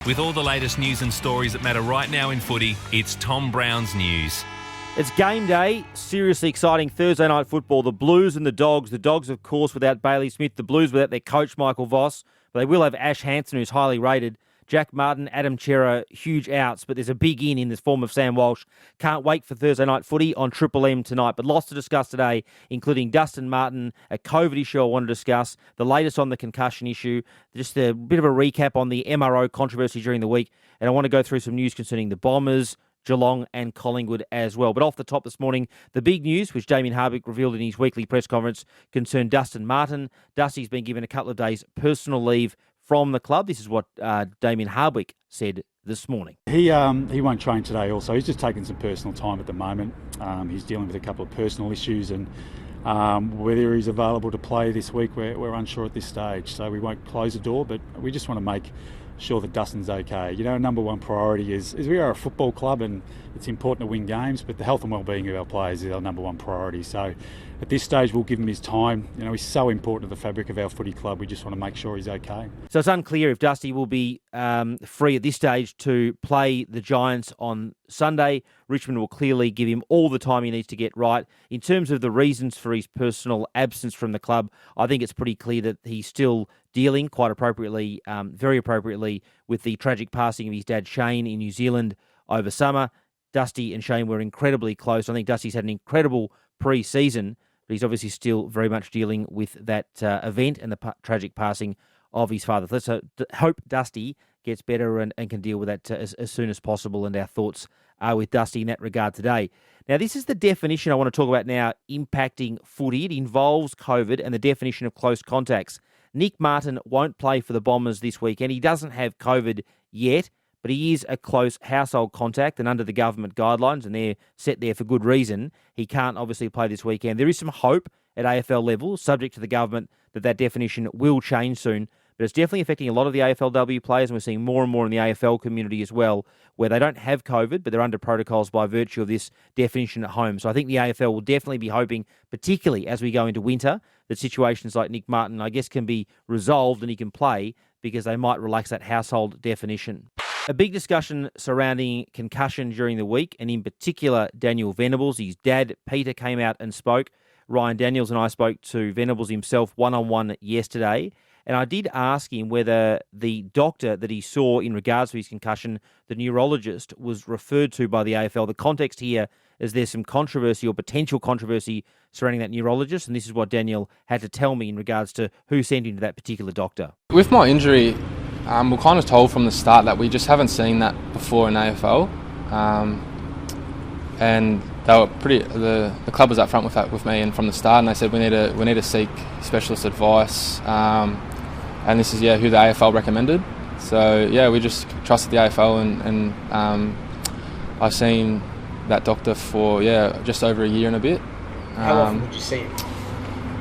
With all the latest news and stories that matter right now in footy, it's Tom Browne's News. It's game day. Seriously exciting Thursday night football. The Blues and the Dogs. The Dogs, of course, without Bailey Smith. The Blues without their coach, Michael Voss. But they will have Ash Hansen, who's highly rated. Jack Martin, Adam Chera, huge outs. But there's a big in this form of Sam Walsh. Can't wait for Thursday night footy on Triple M tonight. But lots to discuss today, including Dustin Martin, a COVID issue I want to discuss, the latest on the concussion issue, just a bit of a recap on the MRO controversy during the week. And I want to go through some news concerning the Bombers, Geelong and Collingwood as well. But off the top this morning, the big news, which Damien Hardwick revealed in his weekly press conference, concerned Dustin Martin. Dusty's been given a couple of days personal leave from the club. This is what Damien Hardwick said this morning. He won't train today also. He's just taking some personal time at the moment. He's dealing with a couple of personal issues, and whether he's available to play this week, we're unsure at this stage. So we won't close the door, but we just want to make sure that Dustin's okay. You know, number one priority is we are a football club and it's important to win games, but the health and well-being of our players is our number one priority. So at this stage, we'll give him his time. You know, he's so important to the fabric of our footy club. We just want to make sure he's okay. So it's unclear if Dusty will be free at this stage to play the Giants on Sunday. Richmond will clearly give him all the time he needs to get right. In terms of the reasons for his personal absence from the club, I think it's pretty clear that he's still dealing quite appropriately, very appropriately, with the tragic passing of his dad Shane in New Zealand over summer. Dusty and Shane were incredibly close. I think Dusty's had an incredible pre-season, but he's obviously still very much dealing with that event and the tragic passing of his father. Let's hope Dusty gets better and can deal with that as soon as possible, and our thoughts are with Dusty in that regard today. Now, this is the definition I want to talk about now impacting footy. It involves COVID and the definition of close contacts. Nick Martin won't play for the Bombers this weekend. He doesn't have COVID yet, but he is a close household contact, and under the government guidelines, and they're set there for good reason, he can't obviously play this weekend. There is some hope at AFL level, subject to the government, that definition will change soon, but it's definitely affecting a lot of the AFLW players, and we're seeing more and more in the AFL community as well, where they don't have COVID, but they're under protocols by virtue of this definition at home. So I think the AFL will definitely be hoping, particularly as we go into winter, that situations like Nick Martin, I guess, can be resolved and he can play because they might relax that household definition. A big discussion surrounding concussion during the week, and in particular Daniel Venables. His dad, Peter, came out and spoke. Ryan Daniels and I spoke to Venables himself one-on-one yesterday, and I did ask him whether the doctor that he saw in regards to his concussion, the neurologist, was referred to by the AFL. The context here is there's some controversy or potential controversy surrounding that neurologist, and this is what Daniel had to tell me in regards to who sent him to that particular doctor. With my injury, we're kind of told from the start that we just haven't seen that before in AFL, and they were the club was up front with that with me, and from the start, and they said we need to seek specialist advice, and this is who the AFL recommended. So we just trusted the AFL, and I've seen that doctor for just over a year and a bit. How often would you see him?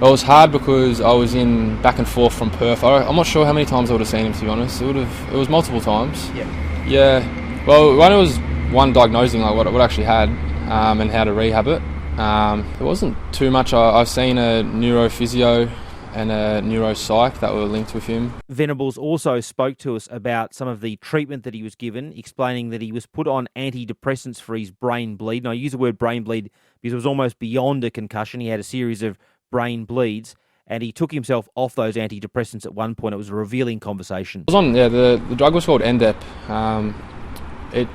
It was hard because I was in back and forth from Perth. I'm not sure how many times I would have seen him, to be honest. It was multiple times. Yeah. Yeah. Well, when it was one diagnosing like what I actually had and how to rehab it, it wasn't too much. I've seen a neurophysio and a neuropsych that were linked with him. Venables also spoke to us about some of the treatment that he was given, explaining that he was put on antidepressants for his brain bleed. And I use the word brain bleed because it was almost beyond a concussion. He had a series of brain bleeds, and he took himself off those antidepressants at one point. It was a revealing conversation. I was on, the drug was called Endep. It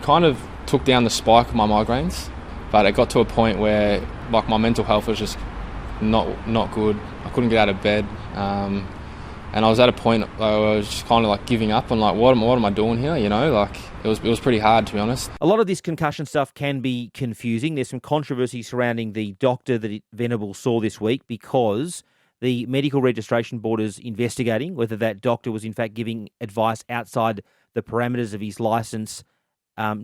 kind of took down the spike of my migraines, but it got to a point where like my mental health was just not good. I couldn't get out of bed, and I was at a point where I was just kind of like giving up on like what am I doing here? You know, like it was pretty hard, to be honest. A lot of this concussion stuff can be confusing. There's some controversy surrounding the doctor that Venables saw this week because the Medical Registration Board is investigating whether that doctor was in fact giving advice outside the parameters of his licence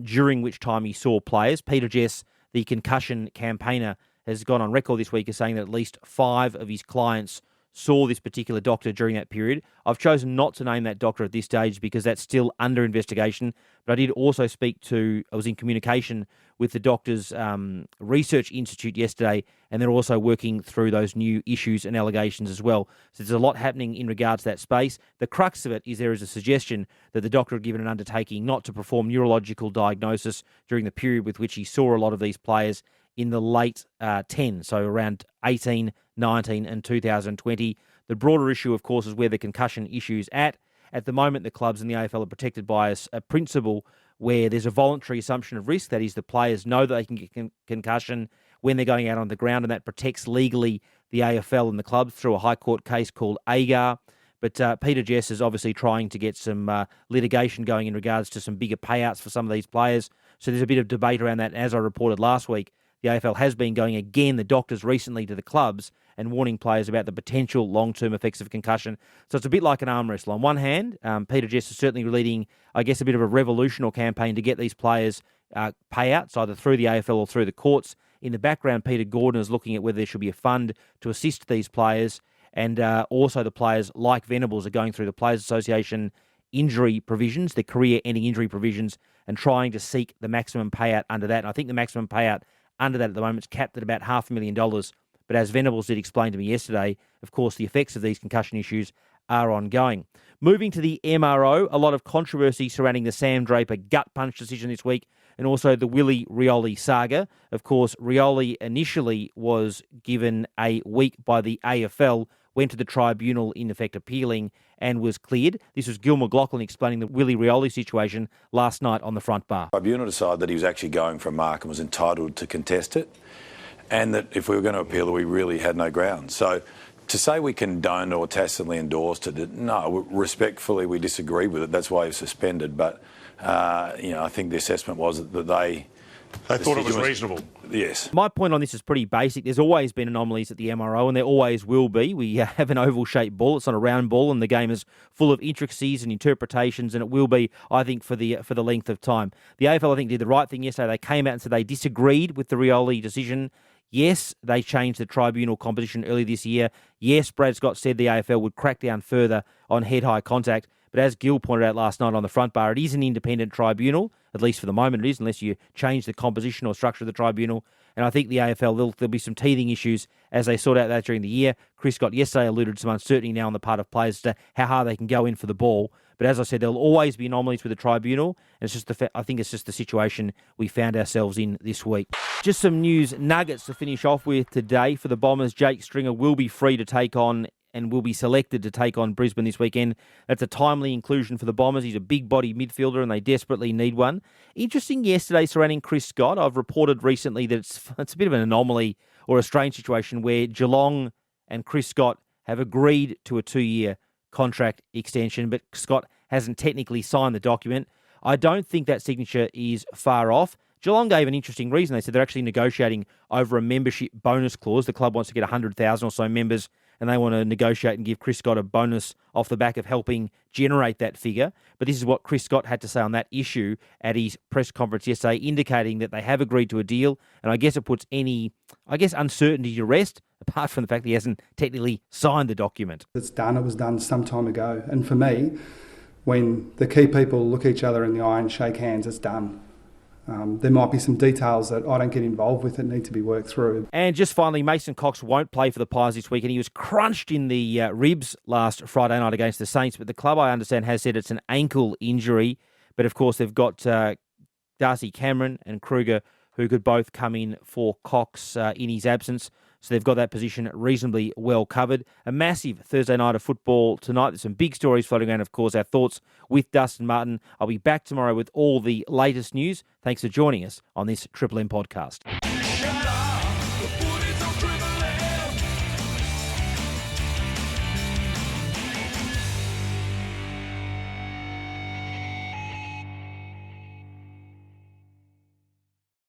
during which time he saw players. Peter Jess, the concussion campaigner, has gone on record this week as saying that at least 5 of his clients saw this particular doctor during that period. I've chosen not to name that doctor at this stage because that's still under investigation. But I did also I was in communication with the Doctors Research Institute yesterday, and they're also working through those new issues and allegations as well. So there's a lot happening in regards to that space. The crux of it is there is a suggestion that the doctor had given an undertaking not to perform neurological diagnosis during the period with which he saw a lot of these players in the late 10, so around 18, 19 and 2020. The broader issue, of course, is where the concussion issue's at. At the moment, the clubs in the AFL are protected by a principle where there's a voluntary assumption of risk. That is, the players know that they can get concussion when they're going out on the ground, and that protects legally the AFL and the clubs through a High Court case called AGAR. But Peter Jess is obviously trying to get some litigation going in regards to some bigger payouts for some of these players. So there's a bit of debate around that. As I reported last week, the AFL has been going again, the doctors recently, to the clubs and warning players about the potential long-term effects of concussion. So it's a bit like an arm wrestle. On one hand, Peter Jess is certainly leading, I guess, a bit of a revolution or campaign to get these players payouts, either through the AFL or through the courts. In the background, Peter Gordon is looking at whether there should be a fund to assist these players. And also the players, like Venables, are going through the Players Association injury provisions, the career-ending injury provisions, and trying to seek the maximum payout under that. And I think the maximum payout under that at the moment is capped at about $500,000. But as Venables did explain to me yesterday, of course, the effects of these concussion issues are ongoing. Moving to the MRO, a lot of controversy surrounding the Sam Draper gut punch decision this week, and also the Willie Rioli saga. Of course, Rioli initially was given a week by the AFL, went to the tribunal, in effect appealing, and was cleared. This was Gil McLaughlin explaining the Willie Rioli situation last night on the front bar. The tribunal decided that he was actually going for a mark and was entitled to contest it, and that if we were going to appeal, we really had no grounds. So to say we condoned or tacitly endorsed it, no, respectfully we disagree with it. That's why he was suspended. But, I think the assessment was that they thought it was reasonable. Yes. My point on this is pretty basic. There's always been anomalies at the MRO, and there always will be. We have an oval-shaped ball. It's not a round ball, and the game is full of intricacies and interpretations, and it will be, I think, for the length of time. The AFL, I think, did the right thing yesterday. They came out and said they disagreed with the Rioli decision. Yes, they changed the tribunal composition early this year. Yes, Brad Scott said the AFL would crack down further on head-high contact. But as Gil pointed out last night on the front bar, it is an independent tribunal, at least for the moment it is, unless you change the composition or structure of the tribunal. And I think the AFL, there'll be some teething issues as they sort out that during the year. Chris Scott yesterday alluded to some uncertainty now on the part of players as to how hard they can go in for the ball. But as I said, there'll always be anomalies with the tribunal. And it's just I think it's just the situation we found ourselves in this week. Just some news nuggets to finish off with today. For the Bombers, Jake Stringer will be free to take on and will be selected to take on Brisbane this weekend. That's a timely inclusion for the Bombers. He's a big-body midfielder and they desperately need one. Interesting yesterday surrounding Chris Scott. I've reported recently that it's a bit of an anomaly or a strange situation where Geelong and Chris Scott have agreed to a 2-year contract extension, but Scott hasn't technically signed the document. I don't think that signature is far off. Geelong gave an interesting reason. They said they're actually negotiating over a membership bonus clause. The club wants to get 100,000 or so members, and they want to negotiate and give Chris Scott a bonus off the back of helping generate that figure. But this is what Chris Scott had to say on that issue at his press conference yesterday, indicating that they have agreed to a deal. And I guess it puts any, uncertainty to rest, apart from the fact that he hasn't technically signed the document. It's done. It was done some time ago. And for me, when the key people look each other in the eye and shake hands, it's done. There might be some details that I don't get involved with that need to be worked through. And just finally, Mason Cox won't play for the Pies this week, and he was crunched in the ribs last Friday night against the Saints. But the club, I understand, has said it's an ankle injury. But of course, they've got Darcy Cameron and Kruger, who could both come in for Cox in his absence. So they've got that position reasonably well covered. A massive Thursday night of football tonight. There's some big stories floating around, of course, our thoughts with Dustin Martin. I'll be back tomorrow with all the latest news. Thanks for joining us on this Triple M podcast. Shut up, the Footy's on Triple M.